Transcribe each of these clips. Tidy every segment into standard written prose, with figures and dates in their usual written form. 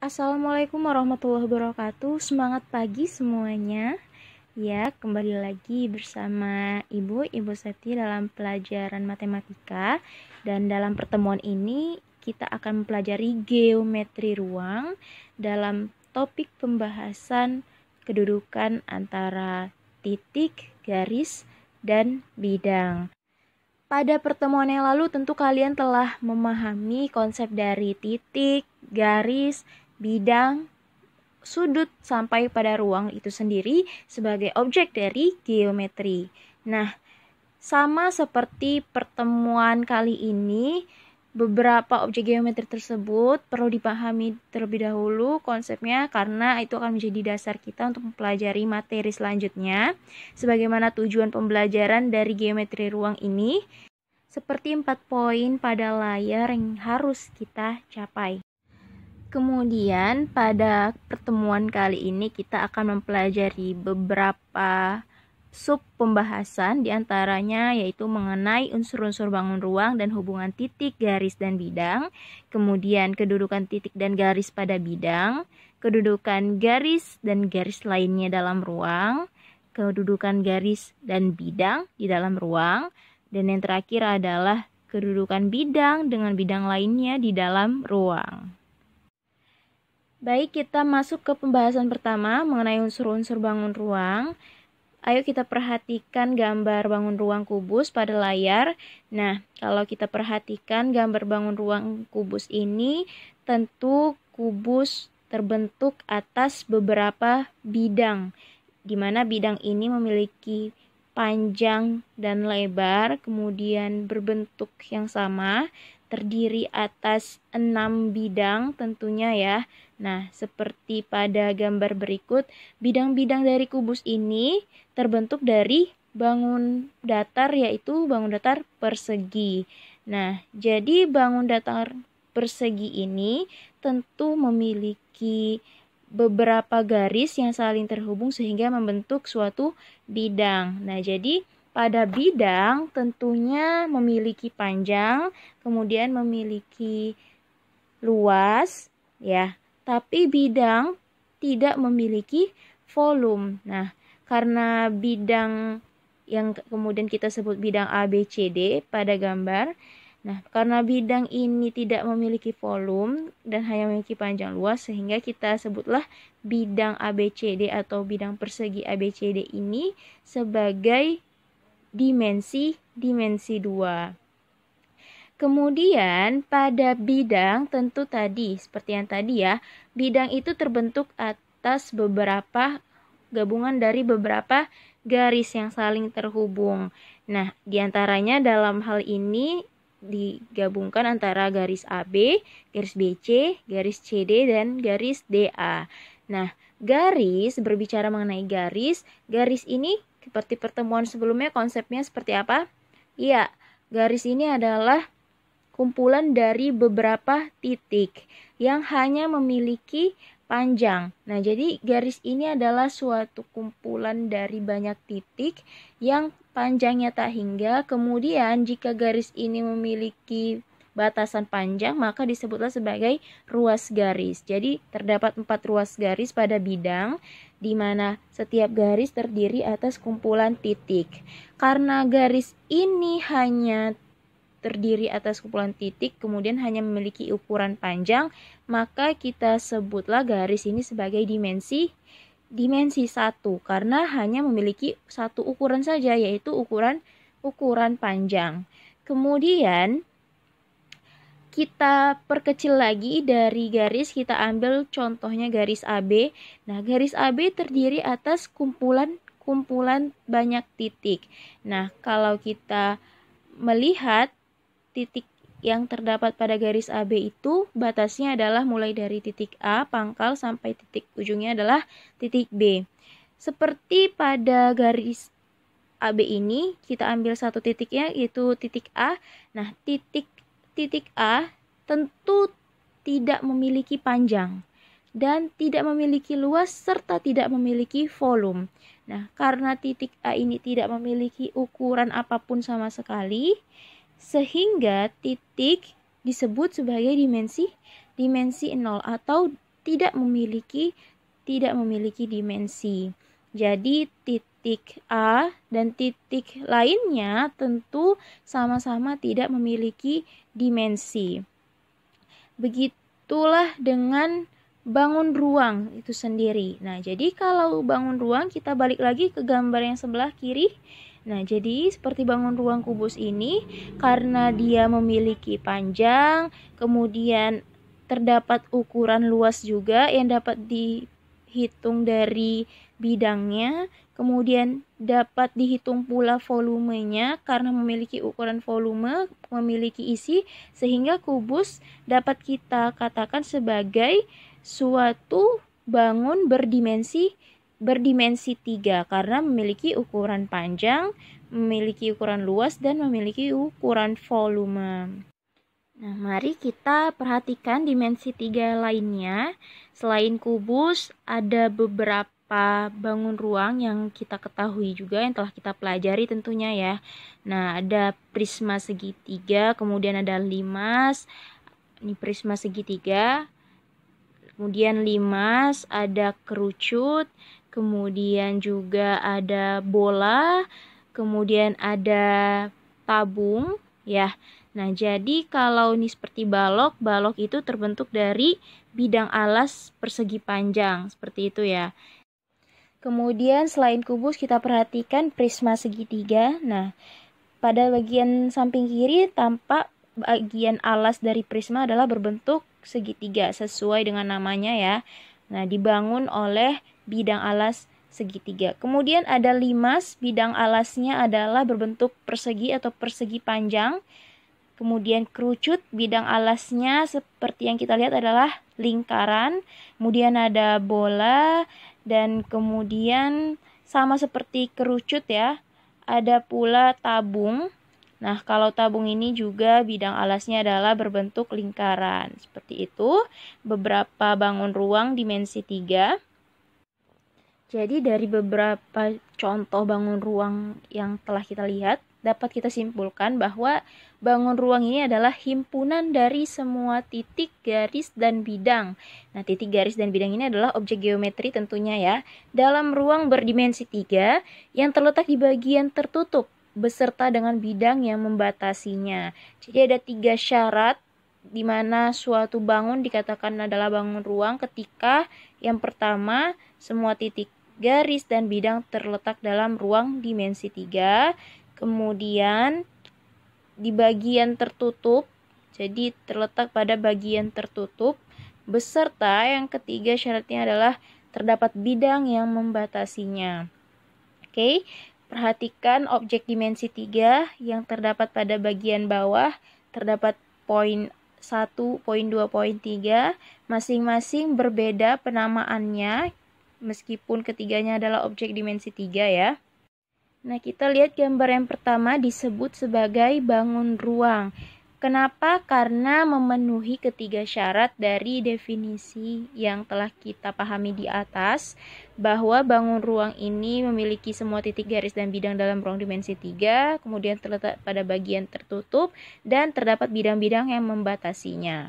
Assalamualaikum warahmatullahi wabarakatuh. Semangat pagi semuanya. Ya, kembali lagi bersama Ibu Septi dalam pelajaran matematika. Dan dalam pertemuan ini kita akan mempelajari geometri ruang dalam topik pembahasan kedudukan antara titik, garis, dan bidang. Pada pertemuan yang lalu tentu kalian telah memahami konsep dari titik, garis, bidang, sudut sampai pada ruang itu sendiri sebagai objek dari geometri. Nah, sama seperti pertemuan kali ini, beberapa objek geometri tersebut perlu dipahami terlebih dahulu konsepnya karena itu akan menjadi dasar kita untuk mempelajari materi selanjutnya. Sebagaimana tujuan pembelajaran dari geometri ruang ini, seperti 4 poin pada layar yang harus kita capai. Kemudian pada pertemuan kali ini kita akan mempelajari beberapa sub pembahasan, diantaranya yaitu mengenai unsur-unsur bangun ruang dan hubungan titik, garis, dan bidang, kemudian kedudukan titik dan garis pada bidang, kedudukan garis dan garis lainnya dalam ruang, kedudukan garis dan bidang di dalam ruang, dan yang terakhir adalah kedudukan bidang dengan bidang lainnya di dalam ruang. Baik, kita masuk ke pembahasan pertama mengenai unsur-unsur bangun ruang. Ayo kita perhatikan gambar bangun ruang kubus pada layar. Nah, kalau kita perhatikan gambar bangun ruang kubus ini, tentu kubus terbentuk atas beberapa bidang, di mana bidang ini memiliki panjang dan lebar, kemudian berbentuk yang sama, terdiri atas 6 bidang tentunya ya. Nah, seperti pada gambar berikut, bidang-bidang dari kubus ini terbentuk dari bangun datar, yaitu bangun datar persegi. Nah, jadi bangun datar persegi ini tentu memiliki beberapa garis yang saling terhubung sehingga membentuk suatu bidang. Nah, jadi pada bidang tentunya memiliki panjang, kemudian memiliki luas, ya. Tapi bidang tidak memiliki volume. Nah, karena bidang yang kemudian kita sebut bidang ABCD pada gambar, nah, karena bidang ini tidak memiliki volume dan hanya memiliki panjang luas, sehingga kita sebutlah bidang ABCD atau bidang persegi ABCD ini sebagai dimensi 2. Kemudian pada bidang tentu tadi seperti yang tadi ya, bidang itu terbentuk atas beberapa gabungan dari beberapa garis yang saling terhubung. Nah, diantaranya dalam hal ini digabungkan antara garis AB, garis BC, garis CD, dan garis DA. Nah, garis, berbicara mengenai garis ini seperti pertemuan sebelumnya konsepnya seperti apa? Iya, garis ini adalah kumpulan dari beberapa titik yang hanya memiliki panjang. Nah, jadi garis ini adalah suatu kumpulan dari banyak titik yang panjangnya tak hingga. Kemudian jika garis ini memiliki batasan panjang, maka disebutlah sebagai ruas garis. Jadi terdapat 4 ruas garis pada bidang, di mana setiap garis terdiri atas kumpulan titik. Karena garis ini hanya terdiri atas kumpulan titik, kemudian hanya memiliki ukuran panjang, maka kita sebutlah garis ini sebagai dimensi 1 karena hanya memiliki satu ukuran saja, yaitu ukuran panjang. Kemudian kita perkecil lagi dari garis, kita ambil contohnya garis AB. Nah, garis AB terdiri atas kumpulan banyak titik. Nah, kalau kita melihat titik yang terdapat pada garis AB itu batasnya adalah mulai dari titik A pangkal sampai titik ujungnya adalah titik B. Seperti pada garis AB ini, kita ambil satu titiknya yaitu titik A. Nah, titik A tentu tidak memiliki panjang dan tidak memiliki luas serta tidak memiliki volume. Nah, karena titik A ini tidak memiliki ukuran apapun sama sekali, sehingga titik disebut sebagai dimensi 0 atau tidak memiliki dimensi. Jadi titik A dan titik lainnya tentu sama-sama tidak memiliki dimensi. Begitulah dengan bangun ruang itu sendiri. Nah, jadi kalau bangun ruang kita balik lagi ke gambar yang sebelah kiri. Nah, jadi seperti bangun ruang kubus ini, karena dia memiliki panjang, kemudian terdapat ukuran luas juga yang dapat dihitung dari bidangnya, kemudian dapat dihitung pula volumenya karena memiliki ukuran volume, memiliki isi, sehingga kubus dapat kita katakan sebagai suatu bangun berdimensi 3 karena memiliki ukuran panjang, memiliki ukuran luas, dan memiliki ukuran volume. Nah, mari kita perhatikan dimensi 3 lainnya. Selain kubus, ada beberapa bangun ruang yang kita ketahui juga, yang telah kita pelajari tentunya ya. Nah, ada prisma segitiga, kemudian ada limas. Ini prisma segitiga. Kemudian limas, ada kerucut, kemudian juga ada bola, kemudian ada tabung ya. Nah, jadi kalau ini seperti balok itu terbentuk dari bidang alas persegi panjang, seperti itu ya. Kemudian selain kubus kita perhatikan prisma segitiga. Nah, pada bagian samping kiri tampak bagian alas dari prisma adalah berbentuk segitiga sesuai dengan namanya ya. Nah, dibangun oleh bidang alas segitiga. Kemudian ada limas, bidang alasnya adalah berbentuk persegi atau persegi panjang. Kemudian kerucut, bidang alasnya seperti yang kita lihat adalah lingkaran. Kemudian ada bola, dan kemudian sama seperti kerucut ya, ada pula tabung. Nah, kalau tabung ini juga bidang alasnya adalah berbentuk lingkaran. Seperti itu beberapa bangun ruang dimensi 3. Jadi dari beberapa contoh bangun ruang yang telah kita lihat, dapat kita simpulkan bahwa bangun ruang ini adalah himpunan dari semua titik, garis, dan bidang. Nah, titik, garis, dan bidang ini adalah objek geometri tentunya ya, dalam ruang berdimensi 3 yang terletak di bagian tertutup, beserta dengan bidang yang membatasinya. Jadi ada 3 syarat di mana suatu bangun dikatakan adalah bangun ruang ketika yang pertama, semua titik, garis, dan bidang terletak dalam ruang dimensi 3. Kemudian di bagian tertutup, jadi terletak pada bagian tertutup, beserta yang ketiga syaratnya adalah terdapat bidang yang membatasinya. Oke, perhatikan objek dimensi 3 yang terdapat pada bagian bawah, terdapat poin 1, poin 2, poin 3, masing-masing berbeda penamaannya, meskipun ketiganya adalah objek dimensi 3 ya. Nah, kita lihat gambar yang pertama disebut sebagai bangun ruang. Kenapa? Karena memenuhi ketiga syarat dari definisi yang telah kita pahami di atas, bahwa bangun ruang ini memiliki semua titik, garis, dan bidang dalam ruang dimensi 3, kemudian terletak pada bagian tertutup, dan terdapat bidang-bidang yang membatasinya.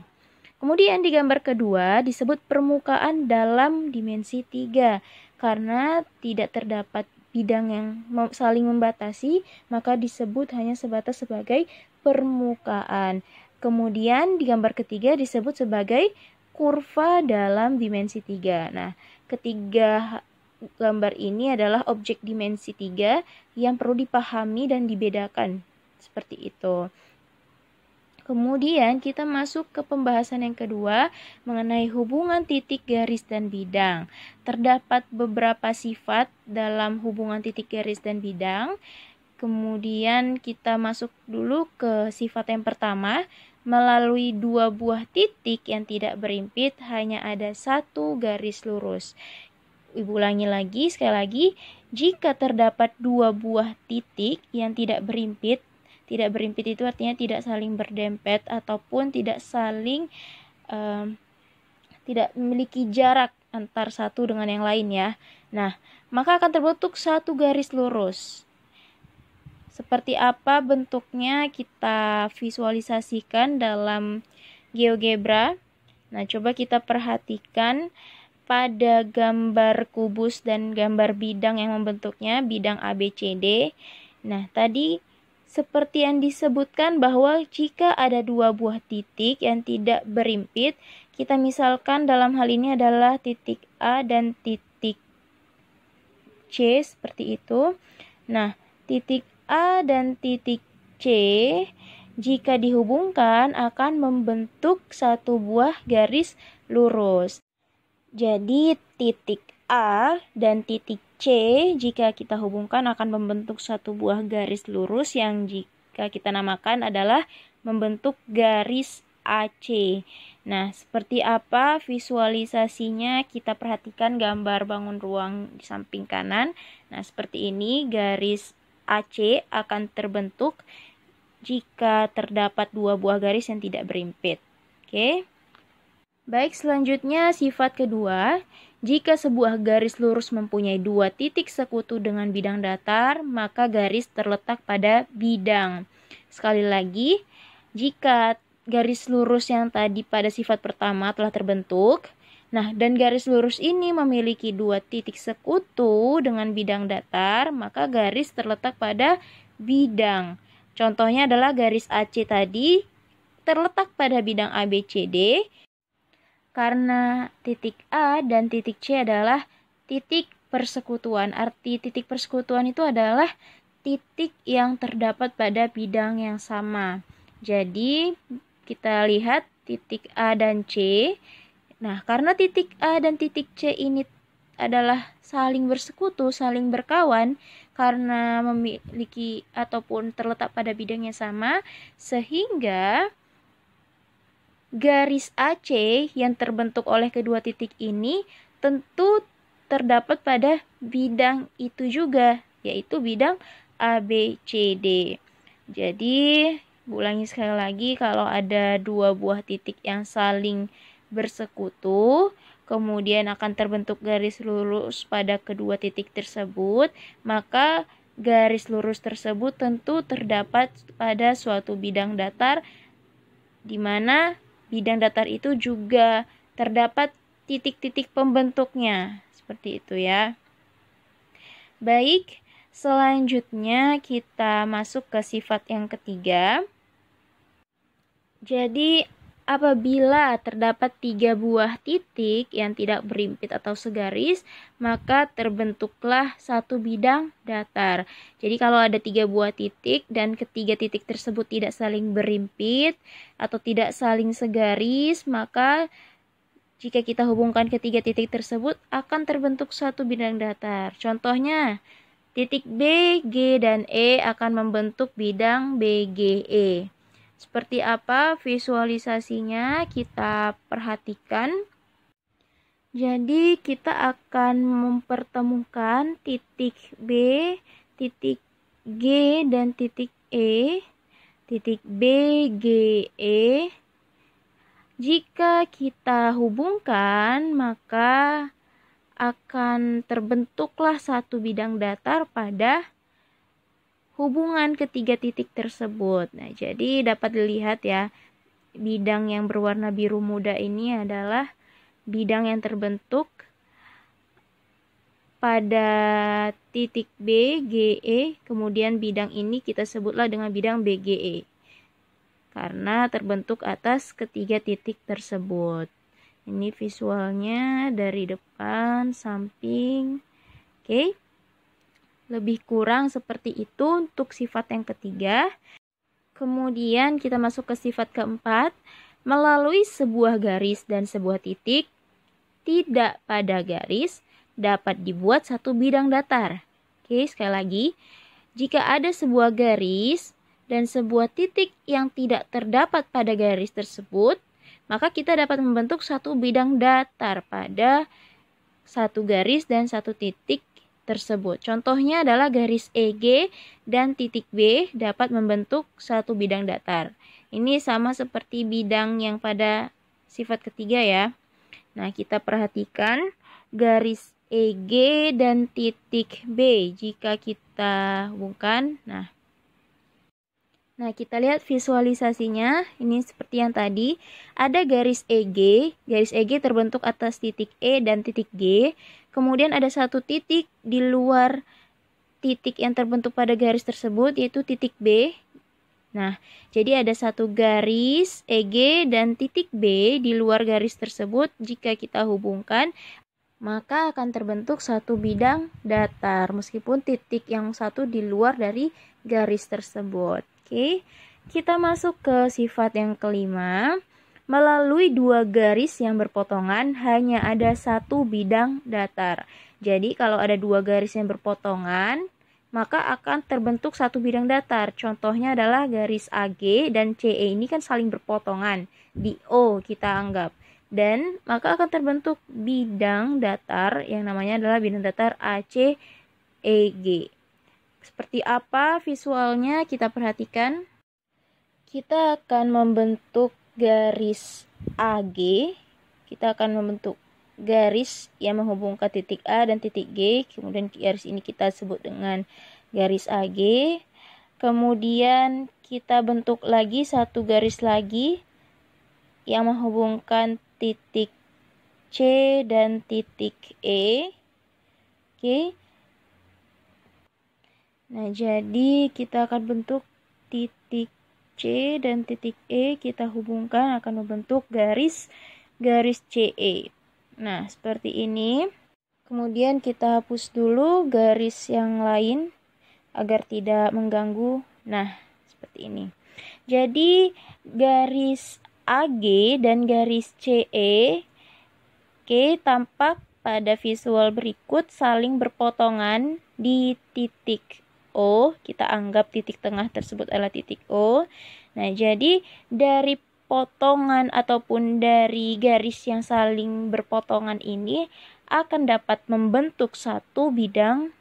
Kemudian di gambar kedua disebut permukaan dalam dimensi 3, karena tidak terdapat bidang yang saling membatasi, maka disebut hanya sebatas sebagai permukaan. Kemudian di gambar ketiga disebut sebagai kurva dalam dimensi 3. Nah, ketiga gambar ini adalah objek dimensi 3 yang perlu dipahami dan dibedakan. Seperti itu. Kemudian kita masuk ke pembahasan yang kedua mengenai hubungan titik, garis, dan bidang. Terdapat beberapa sifat dalam hubungan titik, garis, dan bidang. Kemudian kita masuk dulu ke sifat yang pertama. Melalui 2 buah titik yang tidak berimpit, hanya ada 1 garis lurus. Ibu ulangi lagi, sekali lagi. Jika terdapat 2 buah titik yang tidak berimpit itu artinya tidak saling berdempet ataupun tidak saling tidak memiliki jarak antar satu dengan yang lain ya. Nah, maka akan terbentuk 1 garis lurus. Seperti apa bentuknya kita visualisasikan dalam GeoGebra. Nah, coba kita perhatikan pada gambar kubus dan gambar bidang yang membentuknya, bidang ABCD. Nah, tadi seperti yang disebutkan bahwa jika ada dua buah titik yang tidak berimpit, kita misalkan dalam hal ini adalah titik A dan titik C, seperti itu. Nah, titik A dan titik C jika dihubungkan akan membentuk satu buah garis lurus. Jadi titik A dan titik C jika kita hubungkan akan membentuk satu buah garis lurus yang jika kita namakan adalah membentuk garis AC. Nah, seperti apa visualisasinya? Kita perhatikan gambar bangun ruang di samping kanan. Nah, seperti ini garis AC akan terbentuk jika terdapat dua buah garis yang tidak berimpit. Oke. Baik, selanjutnya sifat kedua, jika sebuah garis lurus mempunyai dua titik sekutu dengan bidang datar, maka garis terletak pada bidang. Sekali lagi, jika garis lurus yang tadi pada sifat pertama telah terbentuk, nah, dan garis lurus ini memiliki dua titik sekutu dengan bidang datar, maka garis terletak pada bidang. Contohnya adalah garis AC tadi terletak pada bidang ABCD karena titik A dan titik C adalah titik persekutuan. Arti titik persekutuan itu adalah titik yang terdapat pada bidang yang sama. Jadi kita lihat titik A dan C. Nah, karena titik A dan titik C ini adalah saling bersekutu, saling berkawan karena memiliki ataupun terletak pada bidang yang sama, sehingga garis AC yang terbentuk oleh kedua titik ini tentu terdapat pada bidang itu juga, yaitu bidang ABCD. Jadi, ulangi sekali lagi, kalau ada dua buah titik yang saling bersekutu, kemudian akan terbentuk garis lurus pada kedua titik tersebut, maka garis lurus tersebut tentu terdapat pada suatu bidang datar, di mana bidang datar itu juga terdapat titik-titik pembentuknya. Seperti itu ya. Baik, selanjutnya kita masuk ke sifat yang ketiga. Jadi, apabila terdapat tiga buah titik yang tidak berimpit atau segaris, maka terbentuklah satu bidang datar. Jadi kalau ada tiga buah titik dan ketiga titik tersebut tidak saling berimpit atau tidak saling segaris, maka jika kita hubungkan ketiga titik tersebut akan terbentuk satu bidang datar. Contohnya, titik B, G, dan E akan membentuk bidang BGE. Seperti apa visualisasinya? Kita perhatikan. Jadi kita akan mempertemukan titik B, titik G, dan titik E. Titik B, G, E. Jika kita hubungkan, maka akan terbentuklah satu bidang datar pada hubungan ketiga titik tersebut. Nah, jadi dapat dilihat ya, bidang yang berwarna biru muda ini adalah bidang yang terbentuk pada titik B, G, E, kemudian bidang ini kita sebutlah dengan bidang BGE. Karena terbentuk atas ketiga titik tersebut. Ini visualnya dari depan, samping. Oke. Lebih kurang seperti itu untuk sifat yang ketiga. Kemudian kita masuk ke sifat keempat. Melalui sebuah garis dan sebuah titik, tidak pada garis, dapat dibuat satu bidang datar. Oke, sekali lagi. Jika ada sebuah garis dan sebuah titik yang tidak terdapat pada garis tersebut, maka kita dapat membentuk satu bidang datar pada satu garis dan satu titik tersebut. Contohnya adalah garis EG dan titik B dapat membentuk satu bidang datar. Ini sama seperti bidang yang pada sifat ketiga ya. Nah, kita perhatikan garis EG dan titik B. Jika kita hubungkan, nah, Nah, kita lihat visualisasinya. Ini seperti yang tadi. Ada garis EG. Garis EG terbentuk atas titik E dan titik G. Kemudian ada satu titik di luar titik yang terbentuk pada garis tersebut, yaitu titik B. Nah, jadi ada satu garis EG dan titik B di luar garis tersebut. Jika kita hubungkan, maka akan terbentuk satu bidang datar, meskipun titik yang satu di luar dari garis tersebut. Oke, kita masuk ke sifat yang kelima. Melalui dua garis yang berpotongan, hanya ada satu bidang datar. Jadi, kalau ada dua garis yang berpotongan, maka akan terbentuk satu bidang datar. Contohnya adalah garis AG dan CE ini kan saling berpotongan. Di O kita anggap. Dan maka akan terbentuk bidang datar yang namanya adalah bidang datar ACEG. Seperti apa visualnya kita perhatikan. Kita akan membentuk garis AG. Kita akan membentuk garis yang menghubungkan titik A dan titik G. Kemudian garis ini kita sebut dengan garis AG. Kemudian kita bentuk lagi satu garis lagi yang menghubungkan titik C dan titik E. Oke. Nah, jadi kita akan bentuk titik C dan titik E, kita hubungkan akan membentuk garis CE. Nah, seperti ini. Kemudian kita hapus dulu garis yang lain agar tidak mengganggu. Nah, seperti ini. Jadi, garis AG dan garis CE tampak pada visual berikut saling berpotongan di titik O. Kita anggap titik tengah tersebut adalah titik O. Nah, jadi dari potongan ataupun dari garis yang saling berpotongan ini akan dapat membentuk satu bidang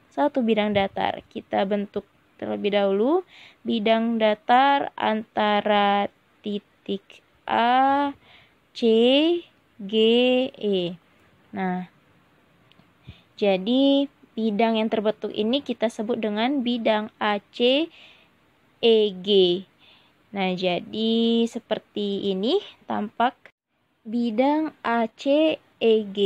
datar. Kita bentuk terlebih dahulu bidang datar antara titik A, C, G, E. Nah, jadi bidang yang terbentuk ini kita sebut dengan bidang ACEG. Nah, jadi seperti ini tampak bidang ACEG.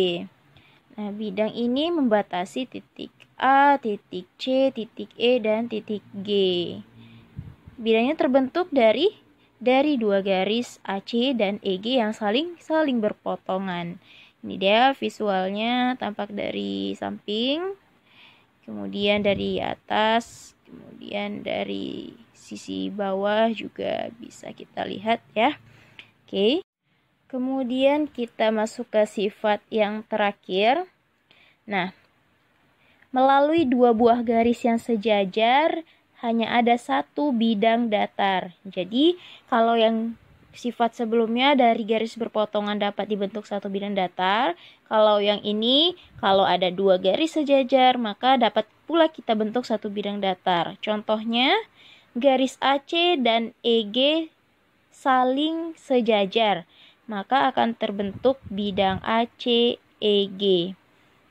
Nah, bidang ini membatasi titik A, titik C, titik E, dan titik G. Bidangnya terbentuk dari dua garis AC dan EG yang saling berpotongan. Ini dia visualnya, tampak dari samping, kemudian dari atas, kemudian dari sisi bawah juga bisa kita lihat ya. Oke. Kemudian kita masuk ke sifat yang terakhir. Nah, melalui dua buah garis yang sejajar, hanya ada satu bidang datar. Jadi, kalau yang sifat sebelumnya dari garis berpotongan dapat dibentuk satu bidang datar. Kalau yang ini, kalau ada dua garis sejajar, maka dapat pula kita bentuk satu bidang datar. Contohnya, garis AC dan EG saling sejajar, maka akan terbentuk bidang ACEG.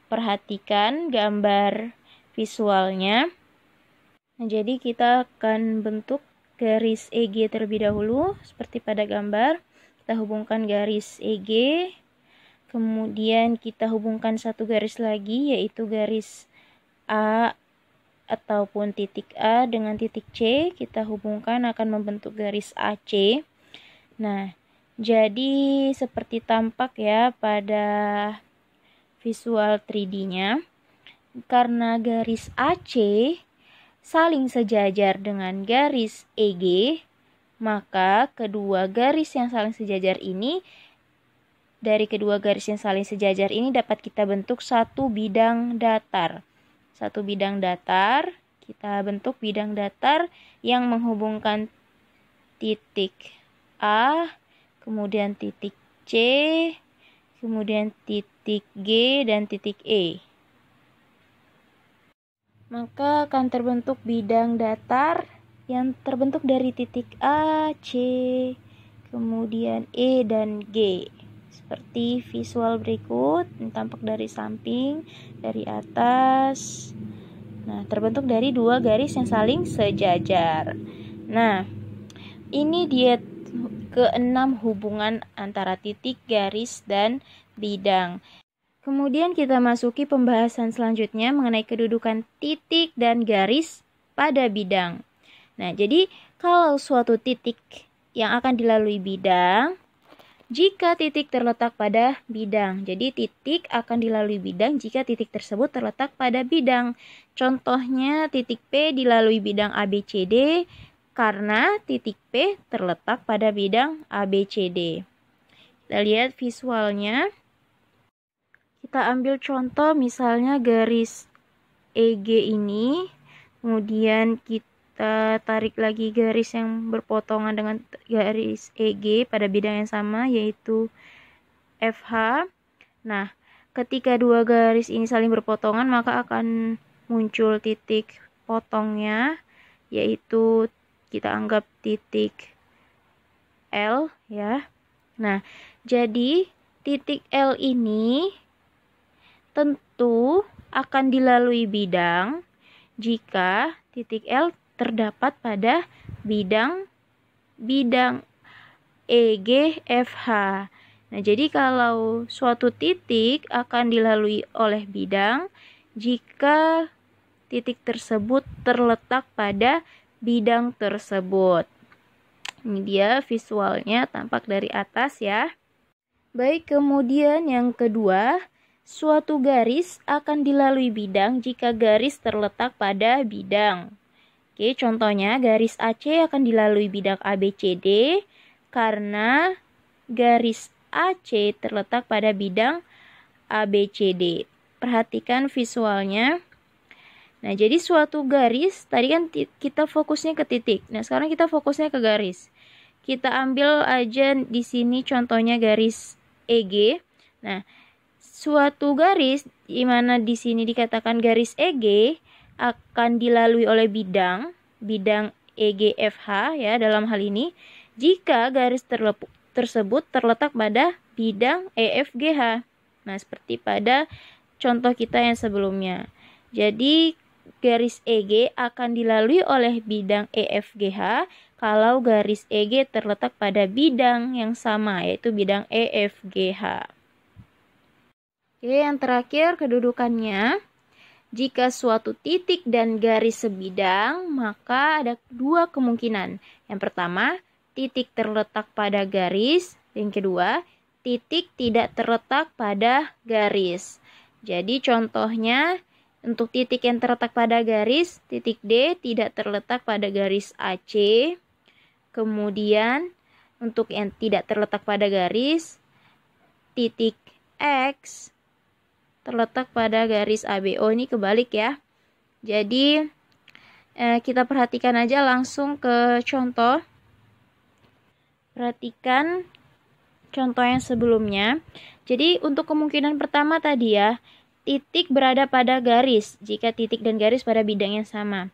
Perhatikan gambar visualnya. Nah, jadi kita akan bentuk garis EG terlebih dahulu, seperti pada gambar. Kita hubungkan garis EG, kemudian kita hubungkan satu garis lagi, yaitu garis A ataupun titik A dengan titik C. Kita hubungkan akan membentuk garis AC. Nah, jadi seperti tampak ya pada visual 3D-nya. Karena garis AC saling sejajar dengan garis EG, maka kedua garis yang saling sejajar ini, dari kedua garis yang saling sejajar ini dapat kita bentuk satu bidang datar. Satu bidang datar, kita bentuk bidang datar yang menghubungkan titik A, kemudian titik C, kemudian titik G, dan titik E. Maka akan terbentuk bidang datar yang terbentuk dari titik A, C, kemudian E dan G. Seperti visual berikut, tampak dari samping, dari atas. Nah, terbentuk dari dua garis yang saling sejajar. Nah, Ini dia keenam hubungan antara titik, garis, dan bidang. Kemudian kita masuki pembahasan selanjutnya mengenai kedudukan titik dan garis pada bidang. Nah, jadi kalau suatu titik yang akan dilalui bidang, jika titik terletak pada bidang. Jadi titik akan dilalui bidang jika titik tersebut terletak pada bidang. Contohnya titik P dilalui bidang ABCD karena titik P terletak pada bidang ABCD. Kita lihat visualnya. Kita ambil contoh misalnya garis EG ini, kemudian kita tarik lagi garis yang berpotongan dengan garis EG pada bidang yang sama, yaitu FH. Nah, ketika dua garis ini saling berpotongan, maka akan muncul titik potongnya, yaitu kita anggap titik L ya. Nah, jadi titik L ini tentu akan dilalui bidang jika titik L terdapat pada bidang EGFH. Nah, jadi kalau suatu titik akan dilalui oleh bidang jika titik tersebut terletak pada bidang tersebut. Ini dia visualnya tampak dari atas ya. Baik, kemudian yang kedua, suatu garis akan dilalui bidang jika garis terletak pada bidang. Oke, contohnya garis AC akan dilalui bidang ABCD karena garis AC terletak pada bidang ABCD. Perhatikan visualnya. Nah, jadi suatu garis, tadi kan kita fokusnya ke titik. Nah, sekarang kita fokusnya ke garis. Kita ambil aja di sini contohnya garis EG. Nah, suatu garis di mana di sini dikatakan garis EG akan dilalui oleh bidang EGFH ya dalam hal ini jika garis tersebut terletak pada bidang EFGH. Nah, seperti pada contoh kita yang sebelumnya. Jadi garis EG akan dilalui oleh bidang EFGH kalau garis EG terletak pada bidang yang sama, yaitu bidang EFGH. Oke, yang terakhir kedudukannya. Jika suatu titik dan garis sebidang, maka ada dua kemungkinan. Yang pertama, titik terletak pada garis. Yang kedua, titik tidak terletak pada garis. Jadi contohnya, untuk titik yang terletak pada garis, titik D tidak terletak pada garis AC. Kemudian, untuk yang tidak terletak pada garis, titik X terletak pada garis ABO. Ini kebalik ya. Jadi kita perhatikan aja langsung ke contoh. Perhatikan contoh yang sebelumnya. Jadi untuk kemungkinan pertama tadi ya, titik berada pada garis jika titik dan garis pada bidang yang sama.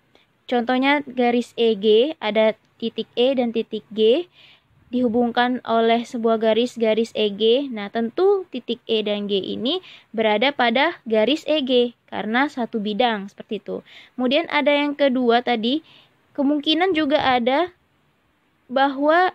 Contohnya garis EG, ada titik E dan titik G dihubungkan oleh sebuah garis EG. Nah, tentu titik E dan G ini berada pada garis EG karena satu bidang, seperti itu. Kemudian ada yang kedua tadi, kemungkinan juga ada bahwa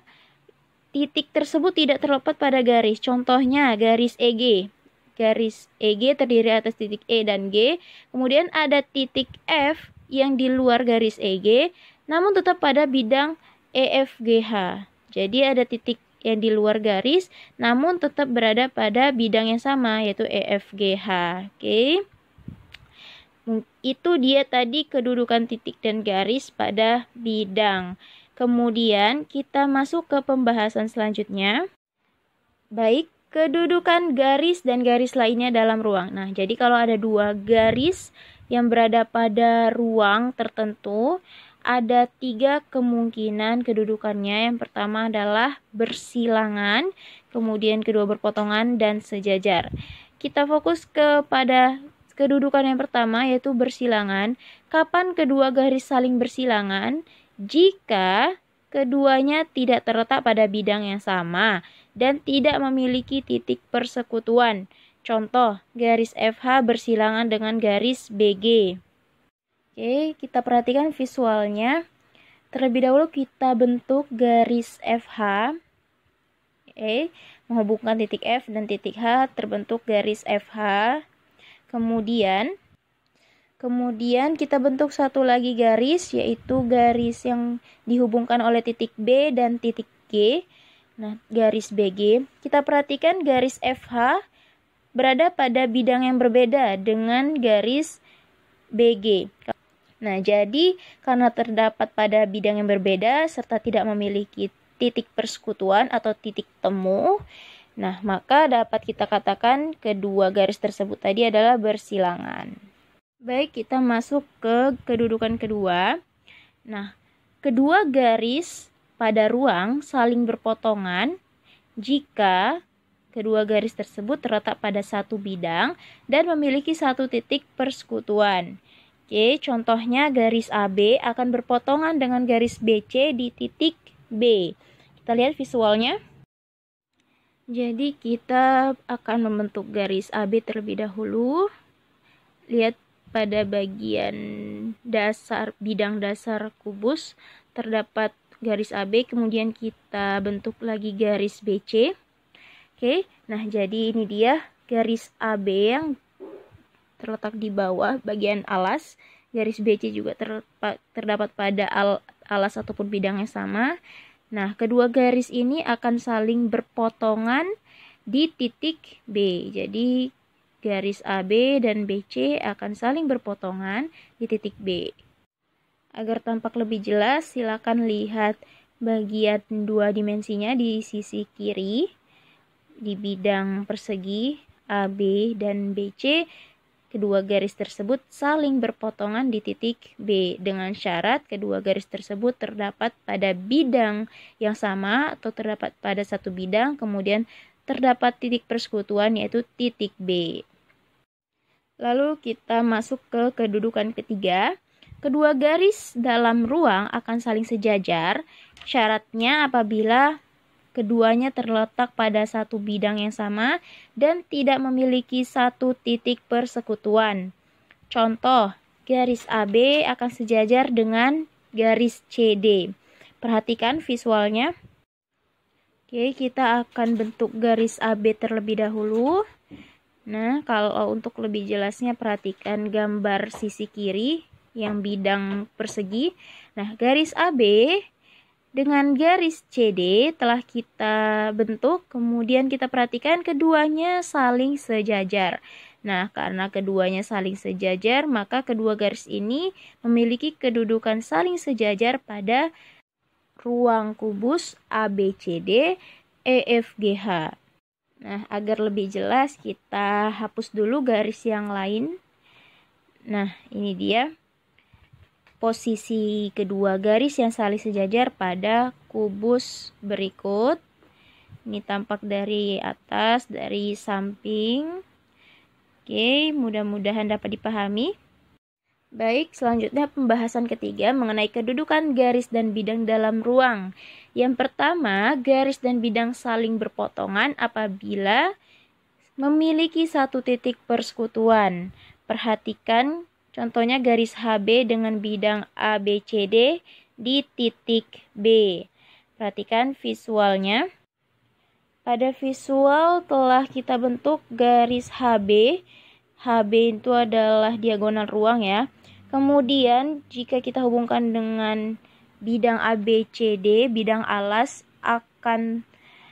titik tersebut tidak terletak pada garis. Contohnya garis EG. Garis EG terdiri atas titik E dan G. Kemudian ada titik F yang di luar garis EG, namun tetap pada bidang EFGH. Jadi ada titik yang di luar garis, namun tetap berada pada bidang yang sama, yaitu EFGH. Oke. Itu dia tadi kedudukan titik dan garis pada bidang. Kemudian kita masuk ke pembahasan selanjutnya. Baik, kedudukan garis dan garis lainnya dalam ruang. Nah, jadi kalau ada dua garis yang berada pada ruang tertentu, ada tiga kemungkinan kedudukannya. Yang pertama adalah bersilangan, kemudian kedua berpotongan, dan sejajar. Kita fokus kepada kedudukan yang pertama, yaitu bersilangan. Kapan kedua garis saling bersilangan? Jika keduanya tidak terletak pada bidang yang sama dan tidak memiliki titik persekutuan. Contoh, garis FH bersilangan dengan garis BG. Oke, kita perhatikan visualnya. Terlebih dahulu kita bentuk garis FH. Menghubungkan titik F dan titik H terbentuk garis FH. Kemudian kita bentuk satu lagi garis, yaitu garis yang dihubungkan oleh titik B dan titik G. Nah, garis BG. Kita perhatikan garis FH berada pada bidang yang berbeda dengan garis BG. Nah, jadi karena terdapat pada bidang yang berbeda serta tidak memiliki titik persekutuan atau titik temu, nah maka dapat kita katakan kedua garis tersebut tadi adalah bersilangan. Baik, kita masuk ke kedudukan kedua. Nah, kedua garis pada ruang saling berpotongan jika kedua garis tersebut terletak pada satu bidang dan memiliki satu titik persekutuan. Oke, contohnya garis AB akan berpotongan dengan garis BC di titik B. Kita lihat visualnya. Jadi kita akan membentuk garis AB terlebih dahulu. Lihat pada bagian dasar, bidang dasar kubus terdapat garis AB, kemudian kita bentuk lagi garis BC. Oke, nah jadi ini dia garis AB yang terletak di bawah bagian alas. Garis BC juga terdapat pada alas ataupun bidang yang sama. Nah, kedua garis ini akan saling berpotongan di titik B. Jadi, garis AB dan BC akan saling berpotongan di titik B. Agar tampak lebih jelas, silakan lihat bagian dua dimensinya di sisi kiri, di bidang persegi AB dan BC. Kedua garis tersebut saling berpotongan di titik B dengan syarat kedua garis tersebut terdapat pada bidang yang sama atau terdapat pada satu bidang, kemudian terdapat titik persekutuan yaitu titik B. Lalu kita masuk ke kedudukan ketiga. Kedua garis dalam ruang akan saling sejajar. Syaratnya apabila keduanya terletak pada satu bidang yang sama dan tidak memiliki satu titik persekutuan. Contoh, garis AB akan sejajar dengan garis CD. Perhatikan visualnya. Oke, kita akan bentuk garis AB terlebih dahulu. Nah, kalau untuk lebih jelasnya perhatikan gambar sisi kiri yang bidang persegi. Nah, garis AB dengan garis CD telah kita bentuk, kemudian kita perhatikan keduanya saling sejajar. Nah, karena keduanya saling sejajar, maka kedua garis ini memiliki kedudukan saling sejajar pada ruang kubus ABCD EFGH. Nah, agar lebih jelas kita hapus dulu garis yang lain. Nah, ini dia posisi kedua garis yang saling sejajar pada kubus berikut. Ini tampak dari atas, dari samping. Oke, mudah-mudahan dapat dipahami. Baik, selanjutnya pembahasan ketiga mengenai kedudukan garis dan bidang dalam ruang. Yang pertama, garis dan bidang saling berpotongan apabila memiliki satu titik persekutuan. Perhatikan contohnya garis HB dengan bidang ABCD di titik B. Perhatikan visualnya. Pada visual telah kita bentuk garis HB. HB itu adalah diagonal ruang ya. Kemudian jika kita hubungkan dengan bidang ABCD, bidang alas akan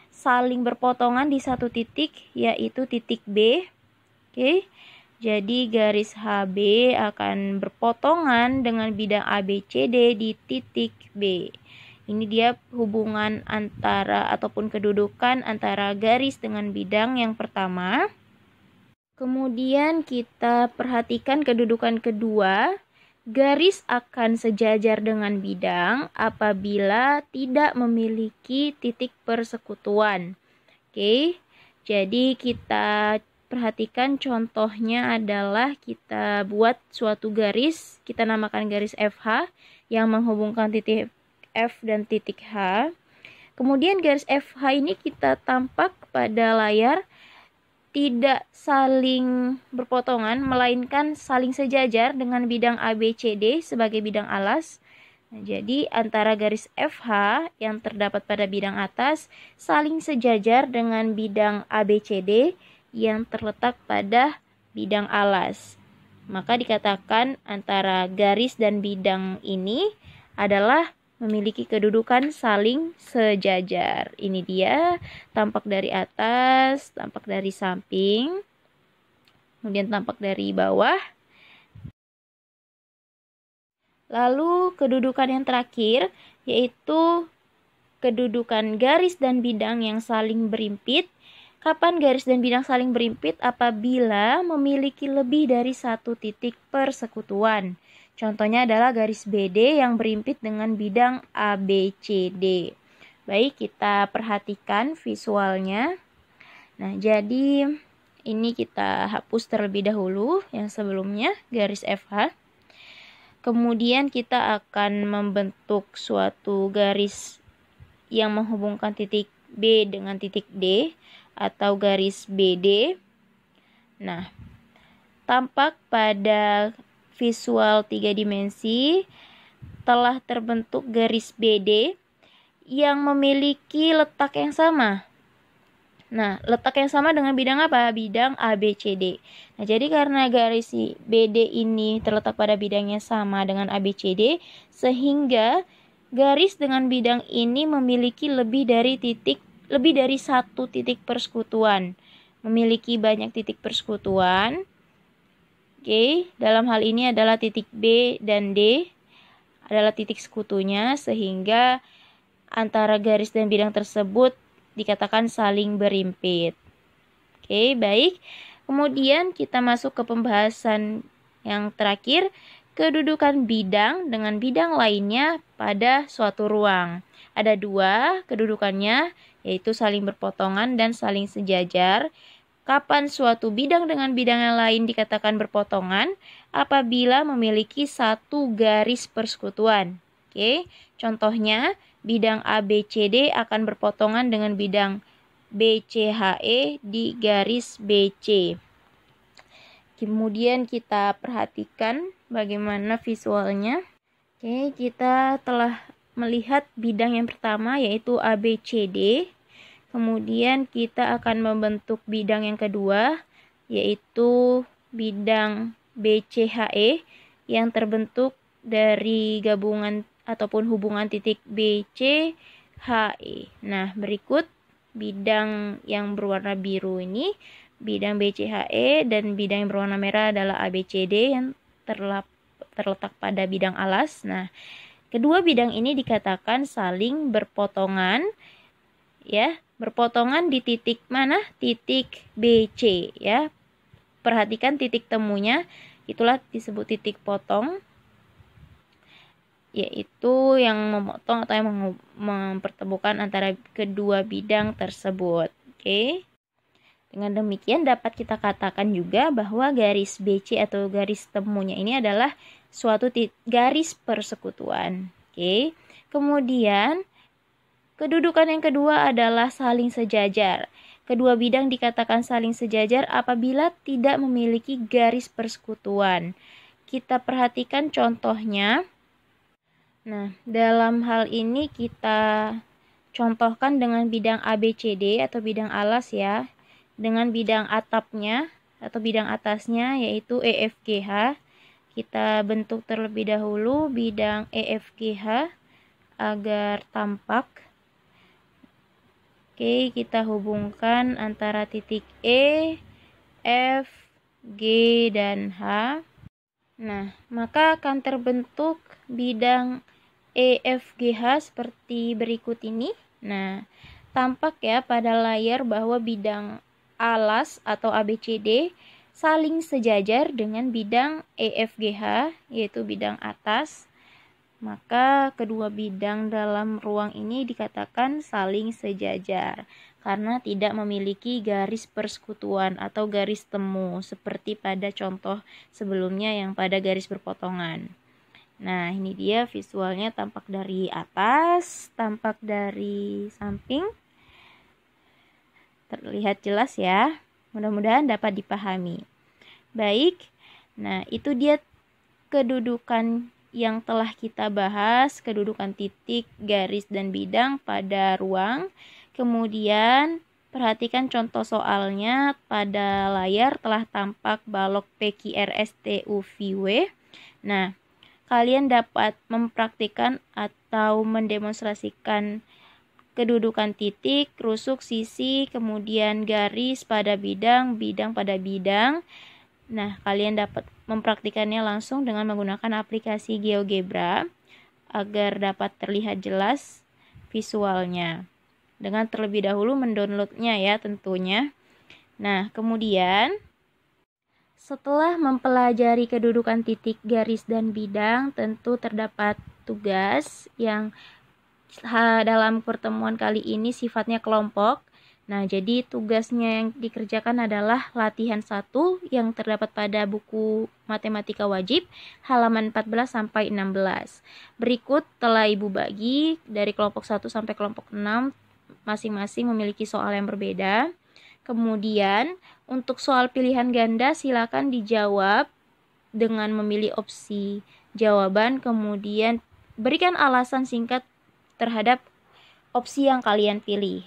saling berpotongan di satu titik, yaitu titik B. Oke. Jadi garis HB akan berpotongan dengan bidang ABCD di titik B. Ini dia hubungan antara ataupun kedudukan antara garis dengan bidang yang pertama. Kemudian kita perhatikan kedudukan kedua. Garis akan sejajar dengan bidang apabila tidak memiliki titik persekutuan. Oke. Jadi kita perhatikan contohnya adalah kita buat suatu garis, kita namakan garis FH yang menghubungkan titik F dan titik H. Kemudian garis FH ini kita tampak pada layar tidak saling berpotongan, melainkan saling sejajar dengan bidang ABCD sebagai bidang alas. Nah, jadi antara garis FH yang terdapat pada bidang atas saling sejajar dengan bidang ABCD yang terletak pada bidang alas. Maka dikatakan antara garis dan bidang ini adalah memiliki kedudukan saling sejajar. Ini dia tampak dari atas, tampak dari samping, kemudian tampak dari bawah. Lalu kedudukan yang terakhir yaitu kedudukan garis dan bidang yang saling berimpit. Kapan garis dan bidang saling berimpit? Apabila memiliki lebih dari satu titik persekutuan. Contohnya adalah garis BD yang berimpit dengan bidang ABCD. Baik, kita perhatikan visualnya. Nah, jadi ini kita hapus terlebih dahulu yang sebelumnya, garis FH. Kemudian kita akan membentuk suatu garis yang menghubungkan titik B dengan titik D atau garis BD. Nah, tampak pada visual 3 dimensi telah terbentuk garis BD yang memiliki letak yang sama. Nah, letak yang sama dengan bidang apa? Bidang ABCD. Nah, jadi karena garis BD ini terletak pada bidang yang sama dengan ABCD, sehingga garis dengan bidang ini memiliki lebih dari satu titik persekutuan. Memiliki banyak titik persekutuan. Oke, dalam hal ini adalah titik B dan D adalah titik sekutunya, sehingga antara garis dan bidang tersebut dikatakan saling berimpit. Oke, baik. Kemudian kita masuk ke pembahasan yang terakhir, kedudukan bidang dengan bidang lainnya pada suatu ruang. Ada dua kedudukannya, yaitu saling berpotongan dan saling sejajar. Kapan suatu bidang dengan bidang yang lain dikatakan berpotongan? Apabila memiliki satu garis persekutuan. Oke, contohnya bidang ABCD akan berpotongan dengan bidang BCHE di garis BC. Kemudian kita perhatikan bagaimana visualnya. Oke, kita telah melihat bidang yang pertama yaitu ABCD. Kemudian kita akan membentuk bidang yang kedua yaitu bidang BCHE yang terbentuk dari gabungan ataupun hubungan titik BC, HE. Nah, berikut bidang yang berwarna biru ini, bidang BCHE, dan bidang yang berwarna merah adalah ABCD yang terletak pada bidang alas. Nah, kedua bidang ini dikatakan saling berpotongan, ya, berpotongan di titik mana? Titik BC, ya. Perhatikan titik temunya, itulah disebut titik potong, yaitu yang memotong atau yang mempertemukan antara kedua bidang tersebut. Oke. Dengan demikian dapat kita katakan juga bahwa garis BC atau garis temunya ini adalah suatu garis persekutuan. Oke. Kemudian kedudukan yang kedua adalah saling sejajar. Kedua bidang dikatakan saling sejajar apabila tidak memiliki garis persekutuan. Kita perhatikan contohnya. Nah, dalam hal ini kita contohkan dengan bidang ABCD atau bidang alas, ya. Dengan bidang atapnya atau bidang atasnya yaitu EFGH. Kita bentuk terlebih dahulu bidang EFGH agar tampak. Oke, kita hubungkan antara titik E, F, G, dan H. Nah, maka akan terbentuk bidang EFGH seperti berikut ini. Nah, tampak ya pada layar bahwa bidang alas atau ABCD saling sejajar dengan bidang EFGH, yaitu bidang atas. Maka kedua bidang dalam ruang ini dikatakan saling sejajar karena tidak memiliki garis persekutuan atau garis temu seperti pada contoh sebelumnya yang pada garis berpotongan. Nah, ini dia visualnya, tampak dari atas, tampak dari samping. Terlihat jelas ya. Mudah-mudahan dapat dipahami. Baik. Nah, itu dia kedudukan yang telah kita bahas, kedudukan titik, garis, dan bidang pada ruang. Kemudian perhatikan contoh soalnya. Pada layar telah tampak balok PQRSTUVW. Nah, kalian dapat mempraktikkan atau mendemonstrasikan kedudukan titik, rusuk, sisi, kemudian garis pada bidang, bidang pada bidang. Nah, kalian dapat mempraktikannya langsung dengan menggunakan aplikasi GeoGebra agar dapat terlihat jelas visualnya. Dengan terlebih dahulu mendownloadnya ya tentunya. Nah, kemudian setelah mempelajari kedudukan titik, garis, dan bidang, tentu terdapat tugas yang dalam pertemuan kali ini sifatnya kelompok. Nah, jadi tugasnya yang dikerjakan adalah latihan 1 yang terdapat pada buku Matematika Wajib halaman 14 sampai 16. Berikut telah Ibu bagi dari kelompok 1 sampai kelompok 6, masing-masing memiliki soal yang berbeda. Kemudian, untuk soal pilihan ganda silakan dijawab dengan memilih opsi jawaban, kemudian berikan alasan singkat terhadap opsi yang kalian pilih.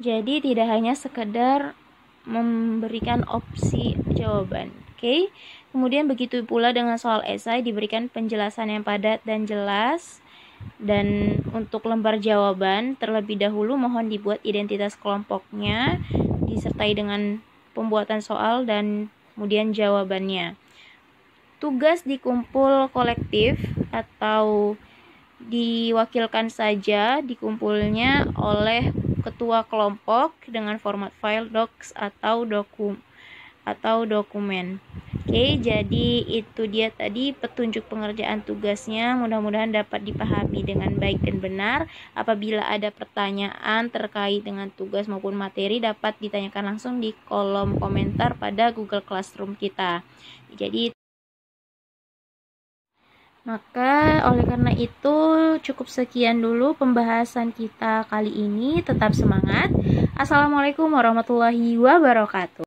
Jadi tidak hanya sekedar memberikan opsi jawaban. Oke. Kemudian begitu pula dengan soal esai, diberikan penjelasan yang padat dan jelas. Dan untuk lembar jawaban terlebih dahulu mohon dibuat identitas kelompoknya disertai dengan pembuatan soal dan kemudian jawabannya. Tugas dikumpul kolektif atau diwakilkan saja dikumpulnya oleh ketua kelompok dengan format file, docs atau dokumen. Oke, jadi itu dia tadi petunjuk pengerjaan tugasnya. Mudah-mudahan dapat dipahami dengan baik dan benar. Apabila ada pertanyaan terkait dengan tugas maupun materi dapat ditanyakan langsung di kolom komentar pada Google Classroom kita. Jadi maka oleh karena itu cukup sekian dulu pembahasan kita kali ini. Tetap semangat. Assalamualaikum warahmatullahi wabarakatuh.